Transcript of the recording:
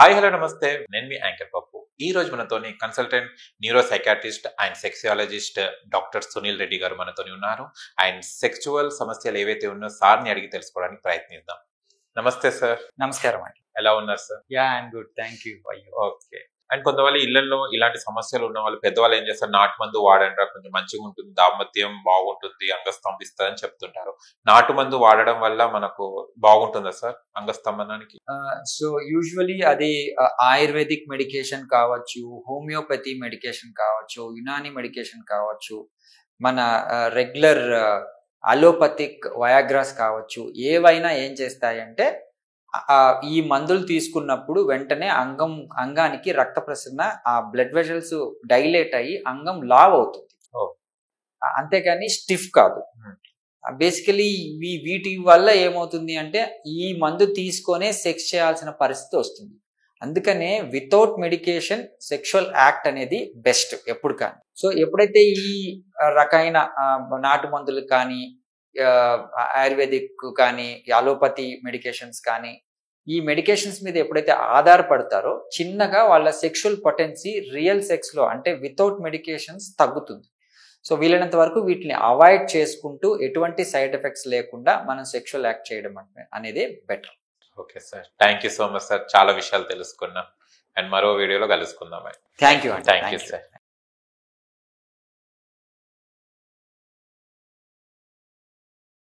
Hi hello నమస్తే, నేను మీ anchor పప్పు. ఈ రోజు మనతోని consultant neuropsychiatrist and sexologist doctor Sunil Reddy garu మనతోని ఉన్నారు. అండ్ సెక్చువల్ సమస్యలు ఏవైతే ఉన్నాయో సార్ని అడిగి తెలుసుకోవడానికి ప్రయత్నిద్దాం. నమస్తే సార్. నమస్కారం అండి. ఎలా ఉన్నారు sir? I'm good, thank you. Okay. And కొంతమంది ఇళ్లలో ఇలాంటి సమస్యలు ఉన్న వాళ్ళు పెద్దవాళ్ళు ఏం చేస్తారు, నాటు మందు వాడండి, కొంచెం మంచిగా ఉంటుంది, దాంపత్యం బాగుంటుంది, అంగస్తంభిస్తుంది అని చెప్తుంటారు. నాటు మందు వాడడం వల్ల మనకు బాగుంటుందా సార్ అంగస్తంభనానికి? సో యూజువలీ అది ఆయుర్వేదిక్ మెడికేషన్ కావచ్చు, హోమియోపతి మెడికేషన్ కావచ్చు, యునాని మెడికేషన్ కావచ్చు, మన రెగ్యులర్ అలోపతిక్ వయాగ్రాస్ కావచ్చు, ఏవైనా ఏం చేస్తాయంటే ఈ మందులు తీసుకున్నప్పుడు వెంటనే అంగానికి రక్త ప్రసరణ, ఆ బ్లడ్ వెజల్స్ డైలేట్ అయ్యి అంగం లావ్ అవుతుంది, అంతేకాని స్టిఫ్ కాదు. బేసికలీ వీటి వల్ల ఏమవుతుంది అంటే ఈ మందు తీసుకొనే సెక్స్ చేయాల్సిన పరిస్థితి వస్తుంది. అందుకనే వితౌట్ మెడికేషన్ సెక్షువల్ యాక్ట్ అనేది బెస్ట్ ఎప్పుడు కానీ. సో ఎప్పుడైతే ఈ రకమైన నాటు మందులు కానీ, ఆయుర్వేదిక్ కానీ, అలోపతి మెడికేషన్స్ కానీ, ఈ మెడికేషన్స్ మీద ఎప్పుడైతే ఆధారపడతారో చిన్నగా వాళ్ళ సెక్షువల్ పొటెన్సీ రియల్ సెక్స్లో అంటే వితౌట్ మెడికేషన్స్ తగ్గుతుంది. సో వీలైనంత వరకు వీటిని అవాయిడ్ చేసుకుంటూ ఎటువంటి సైడ్ ఎఫెక్ట్స్ లేకుండా మనం సెక్షువల్ యాక్ట్ చేయడం అనేది better. Okay sir, thank you so much sir. చాలా విషయాలు తెలుసుకున్నాం. అండ్ మరో వీడియోలో కలుసుకుందాం. Thank you thank you sir.